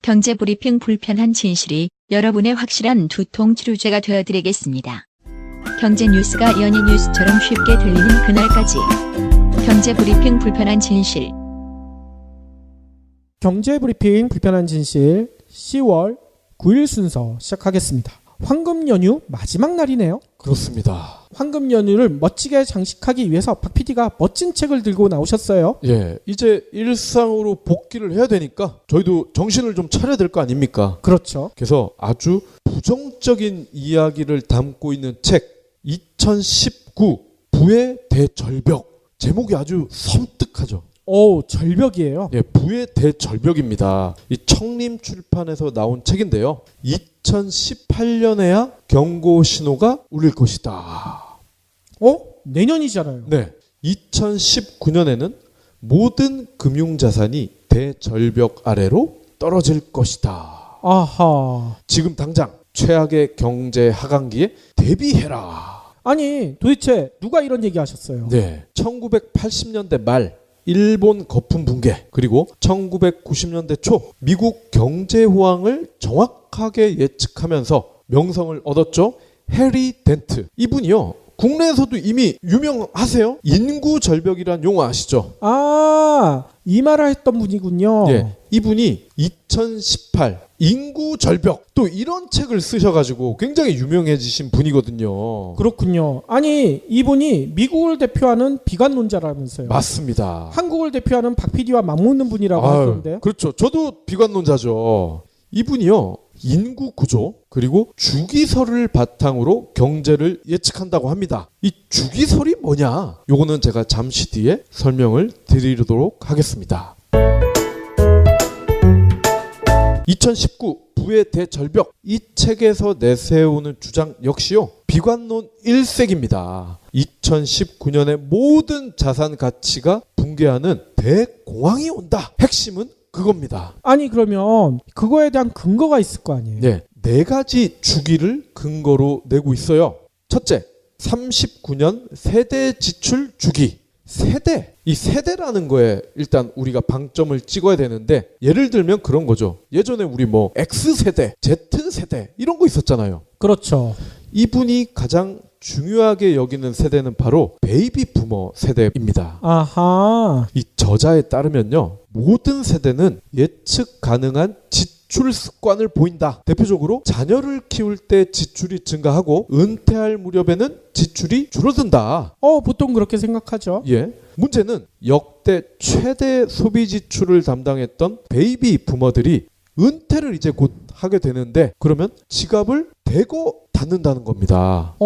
경제브리핑 불편한 진실이 여러분의 확실한 두통 치료제가 되어드리겠습니다. 경제 뉴스가 연예 뉴스처럼 쉽게 들리는 그날까지. 경제브리핑 불편한 진실. 경제브리핑 불편한 진실 10월 9일 순서 시작하겠습니다. 황금 연휴 마지막 날이네요. 그렇습니다. 황금 연휴를 멋지게 장식하기 위해서 박 PD가 멋진 책을 들고 나오셨어요. 예, 이제 일상으로 복귀를 해야 되니까 저희도 정신을 좀 차려야 될 거 아닙니까? 그렇죠. 그래서 아주 부정적인 이야기를 담고 있는 책 2019 부의 대절벽. 제목이 아주 섬뜩하죠. 오, 절벽이에요. 예, 부의 대절벽입니다. 이 청림 출판에서 나온 책인데요. 2018년에야 경고 신호가 울릴 것이다. 내년이잖아요. 네. 2019년에는 모든 금융자산이 대절벽 아래로 떨어질 것이다. 아하. 지금 당장 최악의 경제 하강기에 대비해라. 아니, 도대체 누가 이런 얘기 하셨어요? 네. 1980년대 말 일본 거품 붕괴, 그리고 1990년대 초 미국 경제 호황을 정확하게 예측하면서 명성을 얻었죠. 해리 덴트. 이분이요, 국내에서도 이미 유명하세요. 인구 절벽이란 용어 아시죠? 아, 이 말을 했던 분이군요. 예, 이분이 2018 인구 절벽, 또 이런 책을 쓰셔가지고 굉장히 유명해지신 분이거든요. 그렇군요. 아니, 이분이 미국을 대표하는 비관론자라면서요. 맞습니다. 한국을 대표하는 박 PD와 맞먹는 분이라고 하던데요. 그렇죠. 저도 비관론자죠. 이분이요, 인구 구조 그리고 주기설을 바탕으로 경제를 예측한다고 합니다. 이 주기설이 뭐냐? 요거는 제가 잠시 뒤에 설명을 드리도록 하겠습니다. 2019 부의 대절벽, 이 책에서 내세우는 주장 역시요, 비관론 일색입니다. 2019년에 모든 자산 가치가 붕괴하는 대공황이 온다. 핵심은 그겁니다. 아니, 그러면 그거에 대한 근거가 있을 거 아니에요? 네, 네 가지 주기를 근거로 내고 있어요. 첫째, 39년 세대 지출 주기. 세대. 이 세대라는 거에 일단 우리가 방점을 찍어야 되는데, 예를 들면 그런 거죠. 예전에 우리 뭐 X세대, Z세대 이런 거 있었잖아요. 그렇죠. 이분이 가장 중요하게 여기는 세대는 바로 베이비 부머 세대입니다. 아하. 이 저자에 따르면요, 모든 세대는 예측 가능한 지출 습관을 보인다. 대표적으로 자녀를 키울 때 지출이 증가하고 은퇴할 무렵에는 지출이 줄어든다. 보통 그렇게 생각하죠. 예. 문제는 역대 최대 소비 지출을 담당했던 베이비 부머들이 은퇴를 이제 곧 하게 되는데, 그러면 지갑을 대거 닫는다는 겁니다.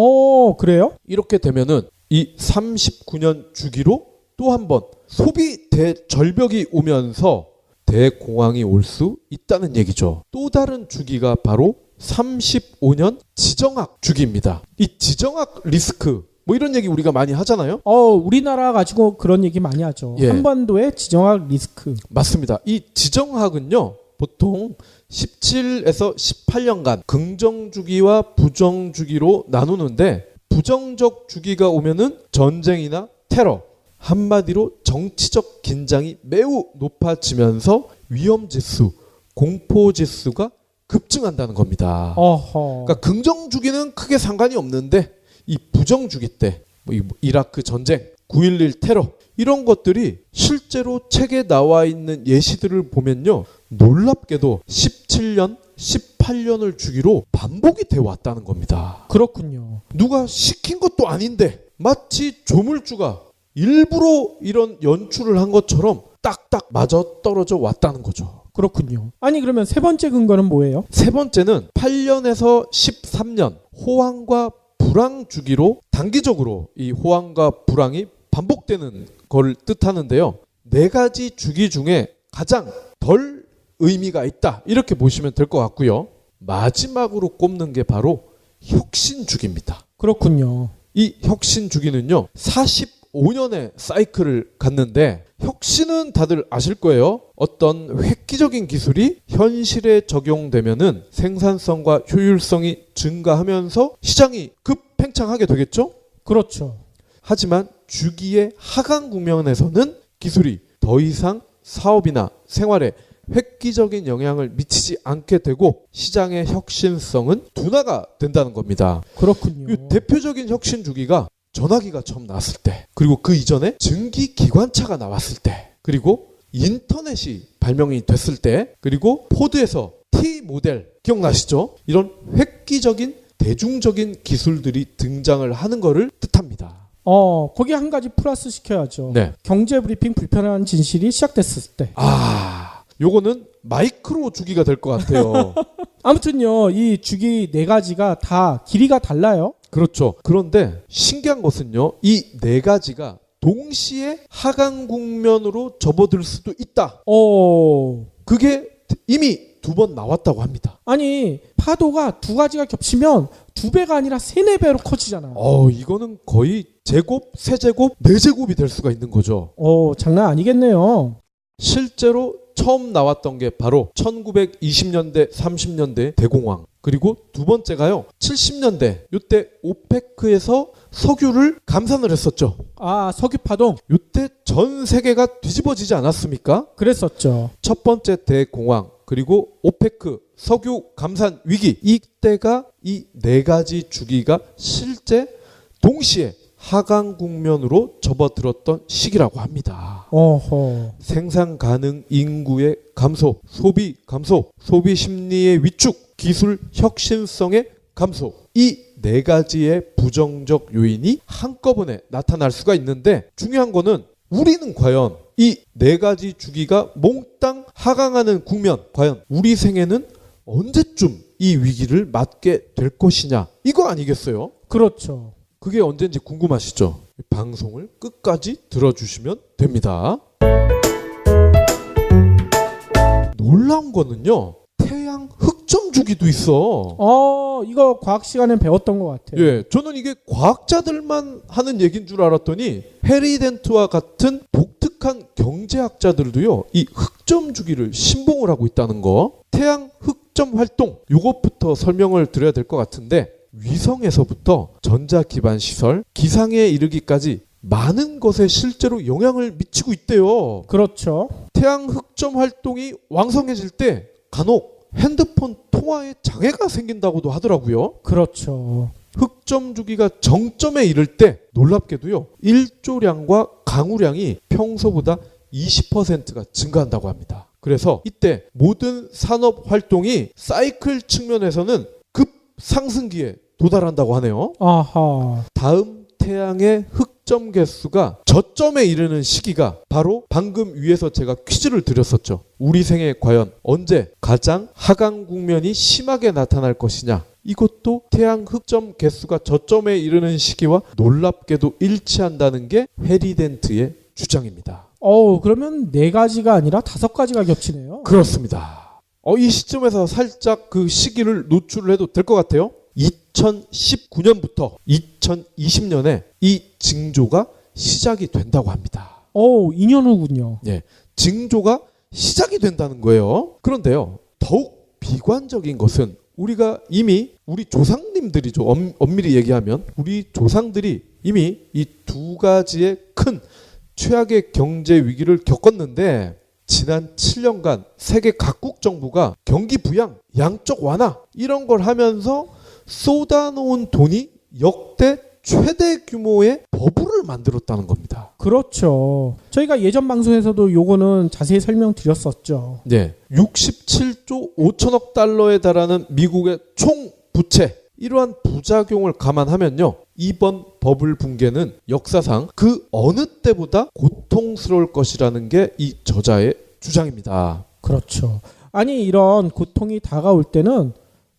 그래요? 이렇게 되면은 이 39년 주기로 또 한 번 소비 대절벽이 오면서 대공황이 올 수 있다는 얘기죠. 또 다른 주기가 바로 35년 지정학 주기입니다. 이 지정학 리스크, 뭐 이런 얘기 우리가 많이 하잖아요. 우리나라 가지고 그런 얘기 많이 하죠. 예. 한반도의 지정학 리스크. 맞습니다. 이 지정학은요, 보통 17에서 18년간 긍정주기와 부정주기로 나누는데, 부정적 주기가 오면은 전쟁이나 테러, 한마디로 정치적 긴장이 매우 높아지면서 위험지수, 공포지수가 급증한다는 겁니다. 그러니까 긍정주기는 크게 상관이 없는데, 이 부정주기 때 뭐 이라크 전쟁, 9.11 테러, 이런 것들이 실제로 책에 나와 있는 예시들을 보면요, 놀랍게도 17년, 18년을 주기로 반복이 되어 왔다는 겁니다. 그렇군요. 누가 시킨 것도 아닌데 마치 조물주가 일부러 이런 연출을 한 것처럼 딱딱 맞아 떨어져 왔다는 거죠. 그렇군요. 아니, 그러면 세 번째 근거는 뭐예요? 세 번째는 8년에서 13년 호황과 불황 주기로 단기적으로 이 호황과 불황이 반복되는 걸 뜻하는데요. 네 가지 주기 중에 가장 덜 의미가 있다, 이렇게 보시면 될 것 같고요. 마지막으로 꼽는 게 바로 혁신 주기입니다. 그렇군요. 이 혁신 주기는요, 45년의 사이클을 갖는데, 혁신은 다들 아실 거예요. 어떤 획기적인 기술이 현실에 적용되면은 생산성과 효율성이 증가하면서 시장이 급팽창하게 되겠죠? 그렇죠. 하지만 주기의 하강 국면에서는 기술이 더 이상 사업이나 생활에 획기적인 영향을 미치지 않게 되고 시장의 혁신성은 둔화가 된다는 겁니다. 그렇군요. 이 대표적인 혁신 주기가 전화기가 처음 나왔을 때, 그리고 그 이전에 전기기관차가 나왔을 때, 그리고 인터넷이 발명이 됐을 때, 그리고 포드에서 T 모델 기억나시죠? 이런 획기적인 대중적인 기술들이 등장을 하는 것을 뜻합니다. 거기 한 가지 플러스 시켜야죠. 네. 경제 브리핑 불편한 진실이 시작됐을 때. 요거는 마이크로 주기가 될 것 같아요. 아무튼요, 이 주기 네 가지가 다 길이가 달라요. 그렇죠. 그런데 신기한 것은요, 이 네 가지가 동시에 하강 국면으로 접어들 수도 있다. 그게 이미 2번 나왔다고 합니다. 아니, 파도가 두 가지가 겹치면 2배가 아니라 3, 4배로 커지잖아. 이거는 거의 제곱, 세제곱, 네제곱이 될 수가 있는 거죠. 장난 아니겠네요. 실제로 처음 나왔던 게 바로 1920년대, 30년대 대공황. 그리고 두 번째가요, 70년대. 이때 오페크에서 석유를 감산을 했었죠. 석유 파동. 이때 전 세계가 뒤집어지지 않았습니까? 그랬었죠. 첫 번째 대공황, 그리고 오페크 석유 감산 위기. 이때가 이 네 가지 주기가 실제 동시에 하강 국면으로 접어들었던 시기라고 합니다. 생산 가능 인구의 감소, 소비 감소, 소비 심리의 위축, 기술 혁신성의 감소. 이 네 가지의 부정적 요인이 한꺼번에 나타날 수가 있는데, 중요한 거는 우리는 과연 이 네 가지 주기가 몽땅 하강하는 국면, 과연 우리 생애는 언제쯤 이 위기를 맞게 될 것이냐, 이거 아니겠어요? 그렇죠. 그게 언제인지 궁금하시죠? 방송을 끝까지 들어주시면 됩니다. 놀라운 거는요, 태양 흑점 주기도 있어. 이거 과학 시간에 배웠던 것 같아요. 예, 저는 이게 과학자들만 하는 얘기인 줄 알았더니 해리 덴트와 같은 독특한 경제학자들도요, 이 흑점 주기를 신봉을 하고 있다는 거. 태양 흑점 활동, 이것부터 설명을 드려야 될 것 같은데, 위성에서부터 전자 기반 시설, 기상에 이르기까지 많은 것에 실제로 영향을 미치고 있대요. 그렇죠. 태양 흑점 활동이 왕성해질 때 간혹 핸드폰 통화에 장애가 생긴다고도 하더라고요. 그렇죠. 흑점 주기가 정점에 이를 때 놀랍게도요, 일조량과 강우량이 평소보다 20%가 증가한다고 합니다. 그래서 이때 모든 산업 활동이 사이클 측면에서는 급 상승기에 도달한다고 하네요. 다음 태양의 흑점 개수가 저점에 이르는 시기가 바로 방금 위에서 제가 퀴즈를 드렸었죠. 우리 생에 과연 언제 가장 하강 국면이 심하게 나타날 것이냐. 이것도 태양 흑점 개수가 저점에 이르는 시기와 놀랍게도 일치한다는 게 해리 덴트의 주장입니다. 그러면 4가지가 아니라 5가지가 겹치네요. 그렇습니다. 이 시점에서 살짝 그 시기를 노출을 해도 될 것 같아요. 2019년부터 2020년에 이 징조가 시작이 된다고 합니다. 2년 후군요. 예, 징조가 시작이 된다는 거예요. 그런데요, 더욱 비관적인 것은 우리가 이미 우리 조상님들이죠. 엄밀히 얘기하면 우리 조상들이 이미 이 두 가지의 큰 최악의 경제 위기를 겪었는데, 지난 7년간 세계 각국 정부가 경기 부양, 양적 완화 이런 걸 하면서 쏟아놓은 돈이 역대 최대 규모의 버블을 만들었다는 겁니다. 그렇죠. 저희가 예전 방송에서도 요거는 자세히 설명드렸었죠. 네, 67조 5천억 달러에 달하는 미국의 총 부채, 이러한 부작용을 감안하면요, 이번 버블 붕괴는 역사상 그 어느 때보다 고통스러울 것이라는 게 이 저자의 주장입니다. 그렇죠. 아니, 이런 고통이 다가올 때는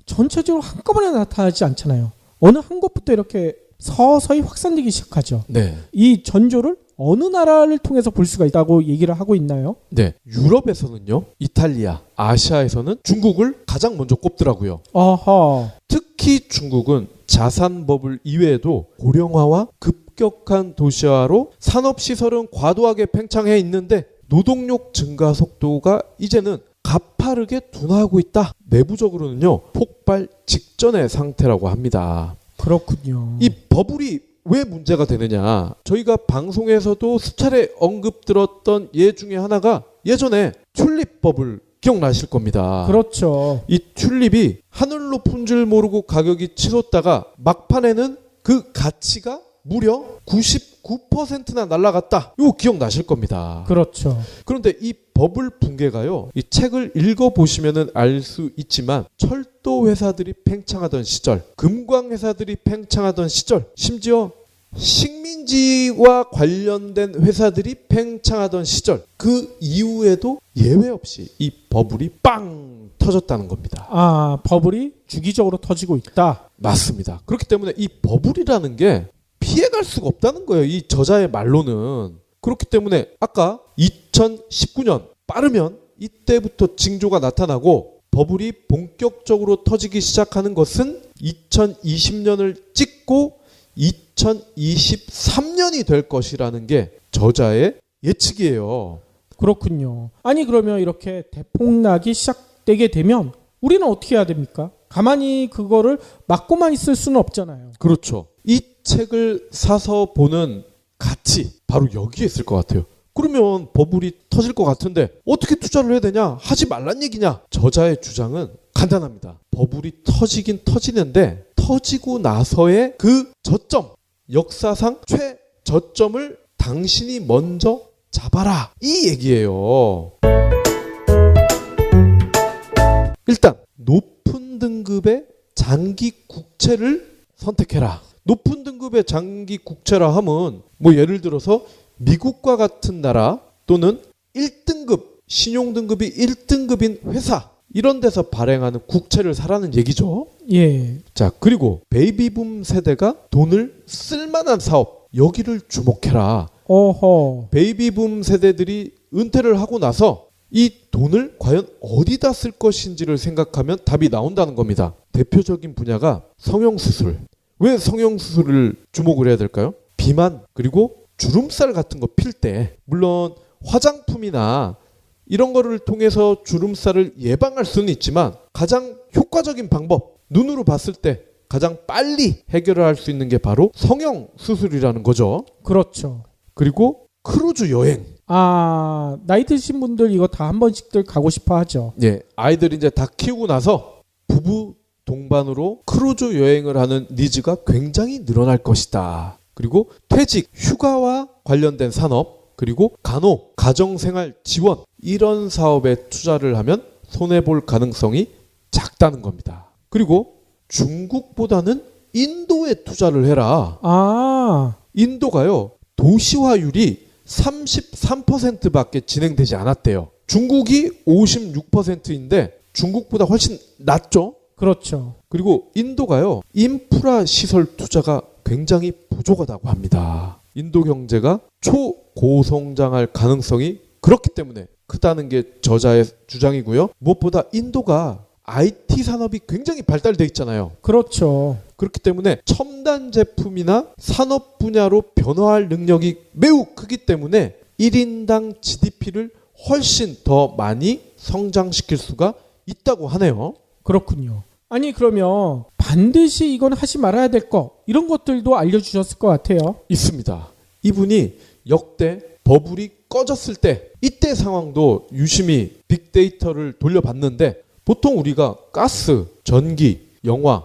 전체적으로 한꺼번에 나타나지 않잖아요. 어느 한 곳부터 이렇게 서서히 확산되기 시작하죠. 네. 이 전조를 어느 나라를 통해서 볼 수가 있다고 얘기를 하고 있나요? 네. 유럽에서는요, 이탈리아, 아시아에서는 중국을 가장 먼저 꼽더라고요. 특히 중국은 자산 버블 이외에도 고령화와 급격한 도시화로 산업시설은 과도하게 팽창해 있는데 노동력 증가 속도가 이제는 가파르게 둔화하고 있다. 내부적으로는요, 폭발 직전의 상태라고 합니다. 그렇군요. 이 버블이 왜 문제가 되느냐, 저희가 방송에서도 수차례 언급 들었던 예 중에 하나가 예전에 튤립 버블 기억나실 겁니다. 그렇죠. 이 튤립이 하늘 높은 줄 모르고 가격이 치솟다가 막판에는 그 가치가 무려 99%나 날아갔다. 이거 기억나실 겁니다. 그렇죠. 그런데 이 버블 붕괴가요. 이 책을 읽어보시면 알 수 있지만 철도 회사들이 팽창하던 시절, 금광 회사들이 팽창하던 시절, 심지어 식민지와 관련된 회사들이 팽창하던 시절, 그 이후에도 예외 없이 이 버블이 빵 터졌다는 겁니다. 아, 버블이 주기적으로 터지고 있다. 맞습니다. 그렇기 때문에 이 버블이라는 게 피해갈 수가 없다는 거예요. 이 저자의 말로는. 그렇기 때문에 아까 2019년 빠르면 이때부터 징조가 나타나고 버블이 본격적으로 터지기 시작하는 것은 2020년을 찍고 2023년이 될 것이라는 게 저자의 예측이에요. 그렇군요. 아니 그러면 이렇게 대폭락이 시작되게 되면 우리는 어떻게 해야 됩니까? 가만히 그거를 막고만 있을 수는 없잖아요. 그렇죠. 이 책을 사서 보는 가치 바로 여기에 있을 것 같아요. 그러면 버블이 터질 것 같은데 어떻게 투자를 해야 되냐? 하지 말란 얘기냐? 저자의 주장은 간단합니다. 버블이 터지긴 터지는데 터지고 나서의 그 저점, 역사상 최저점을 당신이 먼저 잡아라. 이 얘기예요. 일단 높은 등급의 장기 국채를 선택해라. 높은 등급의 장기 국채라 함은 뭐 예를 들어서 미국과 같은 나라 또는 1등급 신용 등급이 1등급인 회사 이런 데서 발행하는 국채를 사라는 얘기죠. 예. 자, 그리고 베이비붐 세대가 돈을 쓸만한 사업 여기를 주목해라. 어허. 베이비붐 세대들이 은퇴를 하고 나서 이 돈을 과연 어디다 쓸 것인지를 생각하면 답이 나온다는 겁니다. 대표적인 분야가 성형수술. 왜 성형수술을 주목을 해야 될까요? 비만 그리고 주름살 같은 거 필 때 물론 화장품이나 이런 거를 통해서 주름살을 예방할 수는 있지만 가장 효과적인 방법, 눈으로 봤을 때 가장 빨리 해결을 할 수 있는 게 바로 성형수술이라는 거죠. 그렇죠. 그리고 크루즈 여행. 아, 나이 드신 분들 이거 다 한 번씩들 가고 싶어 하죠. 예, 아이들 이제 다 키우고 나서 부부 동반으로 크루즈 여행을 하는 니즈가 굉장히 늘어날 것이다. 그리고 퇴직, 휴가와 관련된 산업, 그리고 간호, 가정생활 지원 이런 사업에 투자를 하면 손해볼 가능성이 작다는 겁니다. 그리고 중국보다는 인도에 투자를 해라. 아, 인도가요. 도시화율이 33%밖에 진행되지 않았대요. 중국이 56%인데 중국보다 훨씬 낮죠. 그렇죠. 그리고 인도가요. 인프라 시설 투자가 굉장히 부족하다고 합니다. 인도 경제가 초고성장할 가능성이 그렇기 때문에 크다는 게 저자의 주장이고요. 무엇보다 인도가 IT 산업이 굉장히 발달돼 있잖아요. 그렇죠. 그렇기 때문에 첨단 제품이나 산업 분야로 변화할 능력이 매우 크기 때문에 1인당 GDP를 훨씬 더 많이 성장시킬 수가 있다고 하네요. 그렇군요. 아니 그러면 반드시 이건 하지 말아야 될 거 이런 것들도 알려주셨을 것 같아요. 있습니다. 이분이 역대 버블이 꺼졌을 때 이때 상황도 유심히 빅데이터를 돌려봤는데 보통 우리가 가스, 전기, 영화,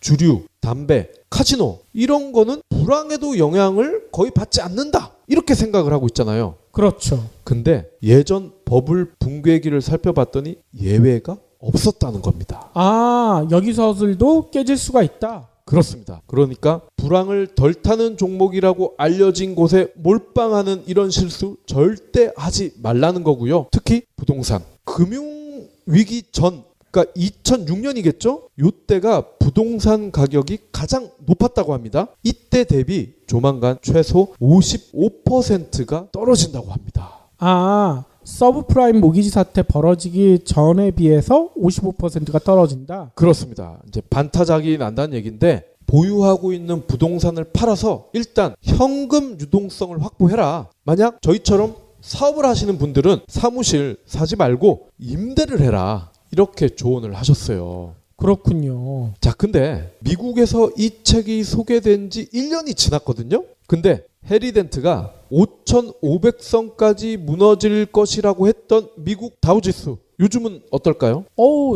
주류, 담배, 카지노 이런 거는 불황에도 영향을 거의 받지 않는다. 이렇게 생각을 하고 있잖아요. 그렇죠. 근데 예전 버블 붕괴기를 살펴봤더니 예외가 없었다는 겁니다. 아, 여기서들도 깨질 수가 있다. 그렇습니다. 그러니까 불황을 덜 타는 종목이라고 알려진 곳에 몰빵하는 이런 실수 절대 하지 말라는 거고요. 특히 부동산. 금융위기 전, 그러니까 2006년이겠죠? 이때가 부동산 가격이 가장 높았다고 합니다. 이때 대비 조만간 최소 55%가 떨어진다고 합니다. 아, 서브프라임 모기지 사태 벌어지기 전에 비해서 55%가 떨어진다. 그렇습니다. 이제 반타작이 난다는 얘기인데 보유하고 있는 부동산을 팔아서 일단 현금 유동성을 확보해라. 만약 저희처럼 사업을 하시는 분들은 사무실 사지 말고 임대를 해라. 이렇게 조언을 하셨어요. 그렇군요. 자, 근데 미국에서 이 책이 소개된 지 1년이 지났거든요. 근데 해리덴트가 5,500선까지 무너질 것이라고 했던 미국 다우지수 요즘은 어떨까요?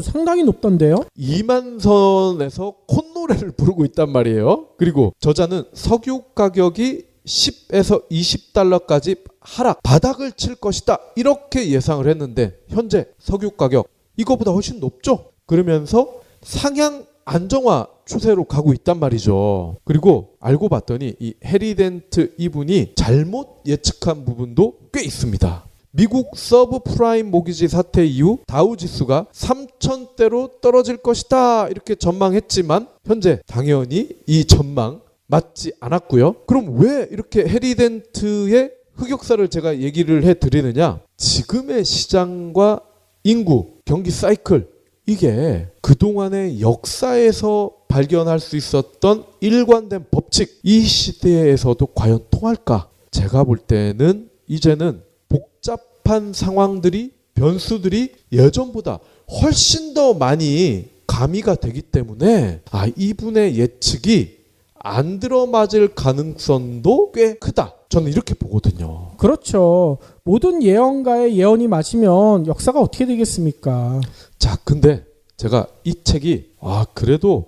상당히 높던데요. 2만 선에서 콧노래를 부르고 있단 말이에요. 그리고 저자는 석유 가격이 10에서 20달러까지 하락, 바닥을 칠 것이다. 이렇게 예상을 했는데 현재 석유 가격 이거보다 훨씬 높죠. 그러면서 상향 안정화 추세로 가고 있단 말이죠. 그리고 알고 봤더니 이 해리 덴트 이분이 잘못 예측한 부분도 꽤 있습니다. 미국 서브프라임 모기지 사태 이후 다우지수가 3,000대로 떨어질 것이다 이렇게 전망했지만 현재 당연히 이 전망 맞지 않았고요. 그럼 왜 이렇게 해리 덴트의 흑역사를 제가 얘기를 해드리느냐? 지금의 시장과 인구, 경기 사이클 이게 그동안의 역사에서 발견할 수 있었던 일관된 법칙 이 시대에서도 과연 통할까? 제가 볼 때는 이제는 복잡한 상황들이 변수들이 예전보다 훨씬 더 많이 가미가 되기 때문에 이분의 예측이 안 들어맞을 가능성도 꽤 크다. 저는 이렇게 보거든요. 그렇죠. 모든 예언가의 예언이 맞으면 역사가 어떻게 되겠습니까? 자, 근데 제가 이 책이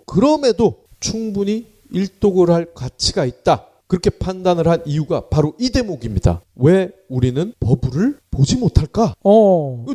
그럼에도 충분히 일독을 할 가치가 있다. 그렇게 판단을 한 이유가 바로 이 대목입니다. 왜 우리는 버블을 보지 못할까?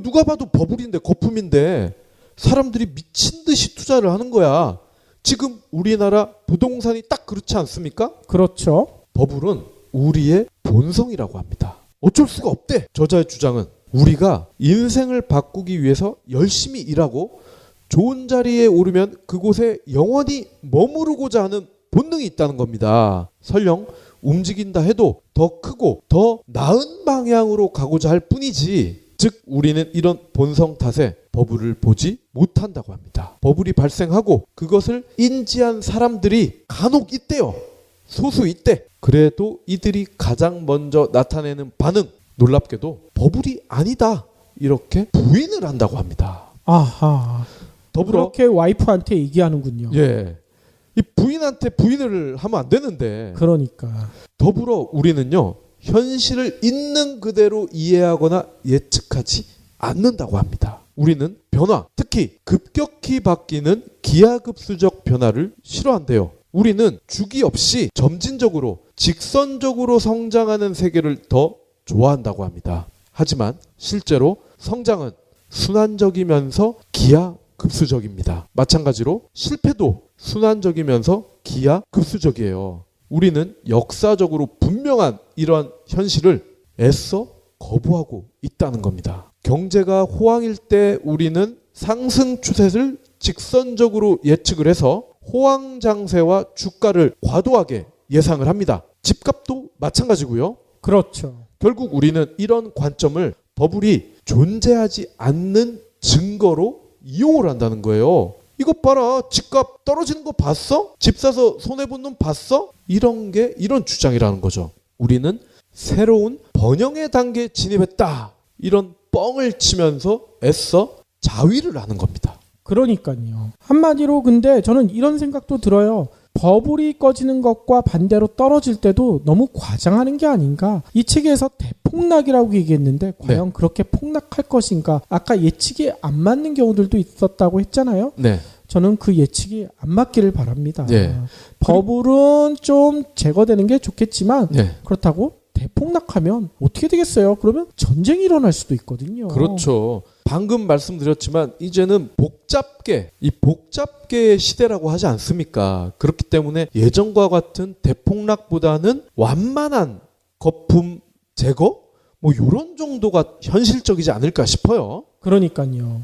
누가 봐도 버블인데 거품인데 사람들이 미친 듯이 투자를 하는 거야. 지금 우리나라 부동산이 딱 그렇지 않습니까? 그렇죠. 버블은 우리의 본성이라고 합니다. 어쩔 수가 없대. 저자의 주장은 우리가 인생을 바꾸기 위해서 열심히 일하고 좋은 자리에 오르면 그곳에 영원히 머무르고자 하는 본능이 있다는 겁니다. 설령 움직인다 해도 더 크고 더 나은 방향으로 가고자 할 뿐이지, 즉 우리는 이런 본성 탓에 버블을 보지 못한다고 합니다. 버블이 발생하고 그것을 인지한 사람들이 간혹 있대요. 소수 있대. 그래도 이들이 가장 먼저 나타내는 반응, 놀랍게도 버블이 아니다 이렇게 부인을 한다고 합니다. 아하. 더불어 그렇게 와이프한테 얘기하는군요. 예, 이 부인한테 부인을 하면 안 되는데. 그러니까. 더불어 우리는요, 현실을 있는 그대로 이해하거나 예측하지 않는다고 합니다. 우리는 변화, 특히 급격히 바뀌는 기하급수적 변화를 싫어한대요. 우리는 주기 없이 점진적으로 직선적으로 성장하는 세계를 더 좋아한다고 합니다. 하지만 실제로 성장은 순환적이면서 기하급수적입니다. 마찬가지로 실패도 순환적이면서 기하급수적이에요. 우리는 역사적으로 분명한 이러한 현실을 애써 거부하고 있다는 겁니다. 경제가 호황일 때 우리는 상승 추세를 직선적으로 예측을 해서 호황 장세와 주가를 과도하게 예상을 합니다. 집값도 마찬가지고요. 그렇죠. 결국 우리는 이런 관점을 버블이 존재하지 않는 증거로 이용을 한다는 거예요. 이것 봐라, 집값 떨어지는 거 봤어? 집 사서 손해본 놈 봤어? 이런 주장이라는 거죠. 우리는 새로운 번영의 단계에 진입했다, 이런 뻥을 치면서 애써 자위를 하는 겁니다. 그러니까요. 한마디로 근데 저는 이런 생각도 들어요. 버블이 꺼지는 것과 반대로 떨어질 때도 너무 과장하는 게 아닌가. 이 책에서 대폭락이라고 얘기했는데 과연 그렇게 폭락할 것인가. 아까 예측이 안 맞는 경우들도 있었다고 했잖아요. 네. 저는 그 예측이 안 맞기를 바랍니다. 네. 버블은 좀 제거되는 게 좋겠지만 네. 그렇다고 대폭락하면 어떻게 되겠어요? 그러면 전쟁이 일어날 수도 있거든요. 그렇죠. 방금 말씀드렸지만 이제는 복잡계의 시대라고 하지 않습니까? 그렇기 때문에 예전과 같은 대폭락보다는 완만한 거품 제거? 이런 정도가 현실적이지 않을까 싶어요. 그러니까요.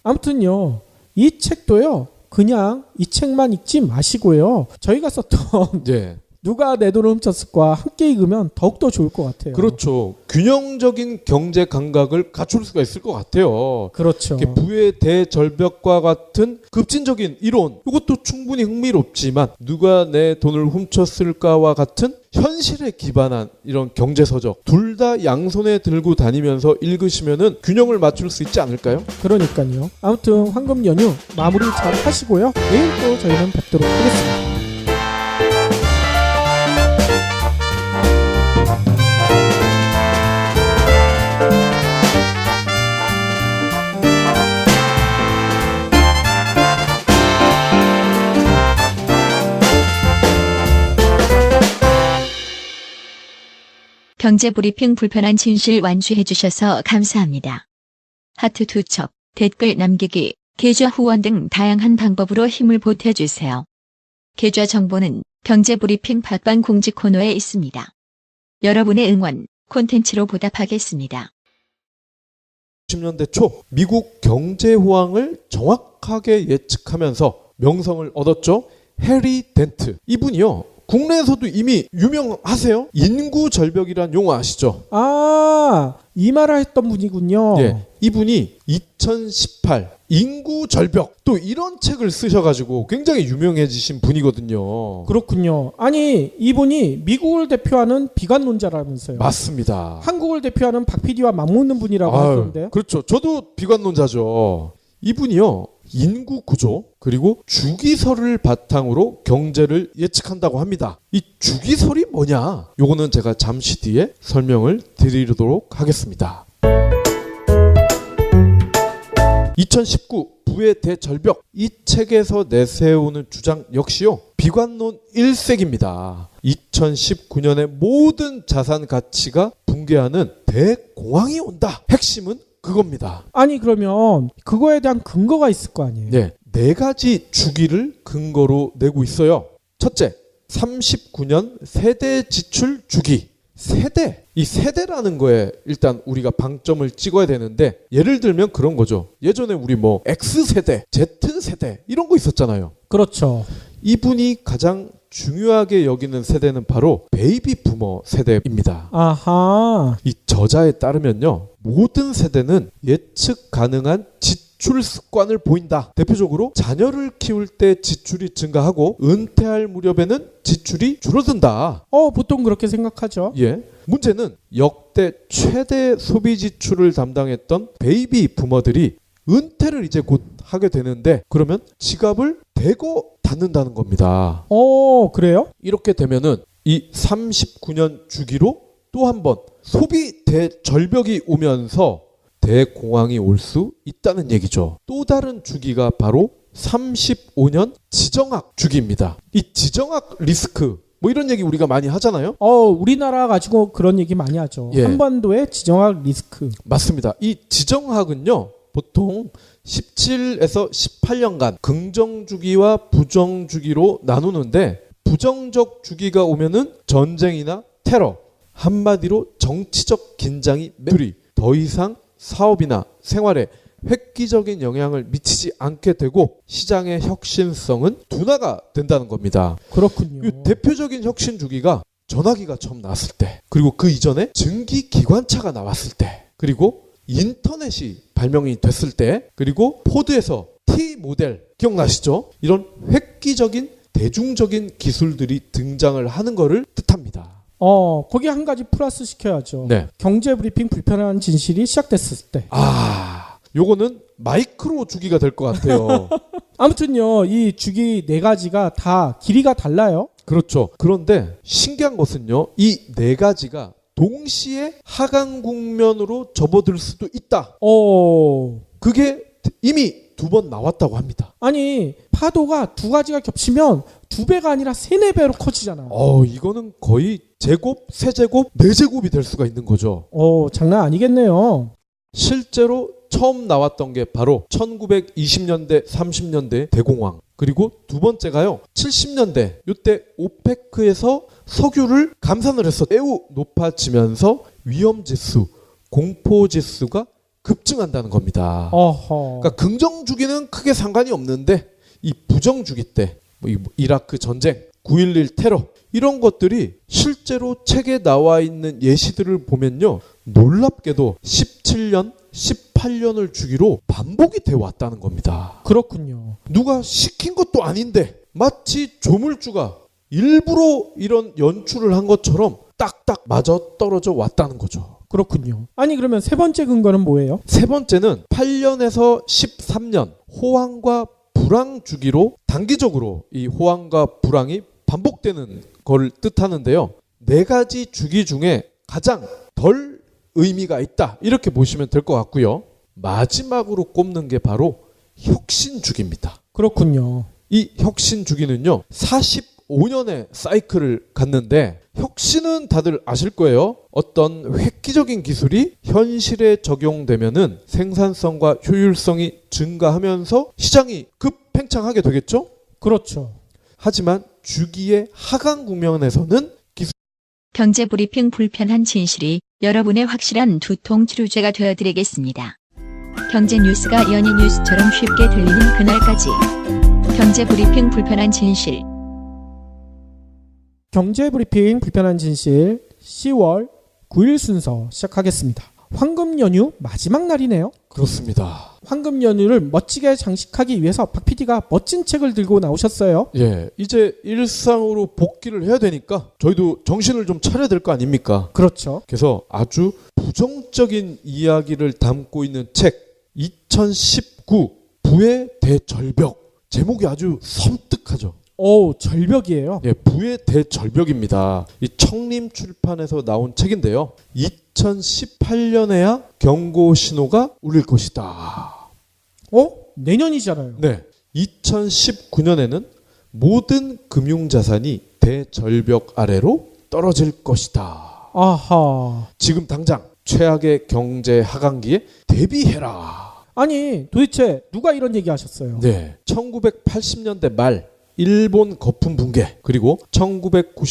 아무튼요, 이 책도요, 그냥 이 책만 읽지 마시고요, 저희가 썼던 네. 누가 내 돈을 훔쳤을까 함께 읽으면 더욱더 좋을 것 같아요. 그렇죠. 균형적인 경제 감각을 갖출 수가 있을 것 같아요. 그렇죠. 부의 대절벽과 같은 급진적인 이론, 이것도 충분히 흥미롭지만 누가 내 돈을 훔쳤을까와 같은 현실에 기반한 이런 경제서적, 둘 다 양손에 들고 다니면서 읽으시면은 균형을 맞출 수 있지 않을까요? 그러니까요. 아무튼 황금 연휴 마무리 잘 하시고요. 내일 또 저희는 뵙도록 하겠습니다. 경제브리핑 불편한 진실 완주해 주셔서 감사합니다. 하트 2첩, 댓글 남기기, 계좌 후원 등 다양한 방법으로 힘을 보태주세요. 계좌 정보는 경제브리핑 팟빵 공지 코너에 있습니다. 여러분의 응원, 콘텐츠로 보답하겠습니다. 90년대 초 미국 경제 호황을 정확하게 예측하면서 명성을 얻었죠. 해리 덴트. 이분이요. 국내에서도 이미 유명하세요. 인구 절벽이란 용어 아시죠? 아, 이 말을 했던 분이군요. 예. 이분이 2018 인구 절벽 또 이런 책을 쓰셔가지고 굉장히 유명해지신 분이거든요. 그렇군요. 아니, 이분이 미국을 대표하는 비관론자라면서요. 맞습니다. 한국을 대표하는 박 PD와 맞먹는 분이라고 하던데요. 그렇죠. 저도 비관론자죠. 이분이요. 인구 구조 그리고 주기설을 바탕으로 경제를 예측한다고 합니다. 이 주기설이 뭐냐? 요거는 제가 잠시 뒤에 설명을 드리도록 하겠습니다. 2019 부의 대절벽 이 책에서 내세우는 주장 역시요. 비관론 1색입니다. 2019년에 모든 자산 가치가 붕괴하는 대공황이 온다. 핵심은 그겁니다. 아니, 그러면 그거에 대한 근거가 있을 거 아니에요? 네, 네 가지 주기를 근거로 내고 있어요. 첫째, 39년 세대 지출 주기. 세대. 이 세대라는 거에 일단 우리가 방점을 찍어야 되는데 예를 들면 그런 거죠. 예전에 우리 뭐 X세대, Z세대 이런 거 있었잖아요. 그렇죠. 이분이 가장 중요하게 여기는 세대는 바로 베이비 부머 세대입니다. 아하. 이 저자에 따르면요. 모든 세대는 예측 가능한 지출 습관을 보인다. 대표적으로 자녀를 키울 때 지출이 증가하고 은퇴할 무렵에는 지출이 줄어든다. 보통 그렇게 생각하죠. 예. 문제는 역대 최대 소비 지출을 담당했던 베이비 부머들이 은퇴를 이제 곧 하게 되는데 그러면 지갑을 대거 닫는다는 겁니다. 그래요? 이렇게 되면은 이 39년 주기로 또 한 번 소비 대절벽이 오면서 대공황이 올 수 있다는 얘기죠. 또 다른 주기가 바로 35년 지정학 주기입니다. 이 지정학 리스크 뭐 이런 얘기 우리가 많이 하잖아요. 우리나라 가지고 그런 얘기 많이 하죠. 예. 한반도의 지정학 리스크. 맞습니다. 이 지정학은요. 보통 17에서 18년간 긍정 주기와 부정 주기로 나누는데 부정적 주기가 오면은 전쟁이나 테러, 한마디로 정치적 긴장이 매둘이 더 이상 사업이나 생활에 획기적인 영향을 미치지 않게 되고 시장의 혁신성은 둔화가 된다는 겁니다. 그렇군요. 이 대표적인 혁신 주기가 전화기가 처음 나왔을 때, 그리고 그 이전에 증기 기관차가 나왔을 때, 그리고 인터넷이 발명이 됐을 때, 그리고 포드에서 T 모델 기억나시죠? 이런 획기적인 대중적인 기술들이 등장을 하는 것을 뜻합니다. 거기 한 가지 플러스 시켜야죠. 네. 경제 브리핑 불편한 진실이 시작됐을 때. 요거는 마이크로 주기가 될 것 같아요. 아무튼요, 이 주기 네 가지가 다 길이가 달라요. 그렇죠. 그런데 신기한 것은요, 이 네 가지가 동시에 하강 국면으로 접어들 수도 있다. 그게 이미 2번 나왔다고 합니다. 아니, 파도가 두 가지가 겹치면 2배가 아니라 3, 4배로 커지잖아. 이거는 거의 제곱, 세제곱, 네제곱이 될 수가 있는 거죠. 장난 아니겠네요. 실제로 처음 나왔던 게 바로 1920년대, 30년대 대공황. 그리고 두 번째가요. 70년대 이때 오페크에서 석유를 감산을 해서 매우 높아지면서 위험지수, 공포지수가 급증한다는 겁니다. 그러니까 긍정주기는 크게 상관이 없는데 이 부정주기 때 이라크 전쟁, 9.11 테러 이런 것들이 실제로 책에 나와 있는 예시들을 보면요. 놀랍게도 17년, 18년을 주기로 반복이 되어 왔다는 겁니다. 그렇군요. 누가 시킨 것도 아닌데 마치 조물주가 일부러 이런 연출을 한 것처럼 딱딱 맞아 떨어져 왔다는 거죠. 그렇군요. 아니, 그러면 세 번째 근거는 뭐예요? 세 번째는 8년에서 13년 호황과 불황 주기로 단기적으로 이 호황과 불황이 반복되는 걸 뜻하는데요. 네 가지 주기 중에 가장 덜 의미가 있다. 이렇게 보시면 될 것 같고요. 마지막으로 꼽는 게 바로 혁신 주기입니다. 그렇군요. 이 혁신 주기는요. 15년의 사이클을 갔는데 혁신은 다들 아실 거예요. 어떤 획기적인 기술이 현실에 적용되면은 생산성과 효율성이 증가하면서 시장이 급팽창하게 되겠죠? 그렇죠. 하지만 주기의 하강 국면에서는 경제브리핑 불편한 진실이 여러분의 확실한 두통 치료제가 되어드리겠습니다. 경제 뉴스가 연예 뉴스처럼 쉽게 들리는 그날까지. 경제브리핑 불편한 진실. 경제브리핑 불편한 진실 10월 9일 순서 시작하겠습니다. 황금 연휴 마지막 날이네요. 그렇습니다. 황금 연휴를 멋지게 장식하기 위해서 박 PD가 멋진 책을 들고 나오셨어요. 예, 이제 일상으로 복귀를 해야 되니까 저희도 정신을 좀 차려야 될 거 아닙니까? 그렇죠. 그래서 아주 부정적인 이야기를 담고 있는 책 2019 부의 대절벽. 제목이 아주 섬뜩하죠. 오, 절벽이에요. 예, 부의 대절벽입니다. 이 청림 출판에서 나온 책인데요. 2018년에야 경고 신호가 울릴 것이다. 내년이잖아요. 네. 2019년에는 모든 금융자산이 대절벽 아래로 떨어질 것이다. 아하. 지금 당장 최악의 경제 하강기에 대비해라. 아니, 도대체 누가 이런 얘기 하셨어요? 네. 1980년대 말 일본 거품 붕괴 그리고 1990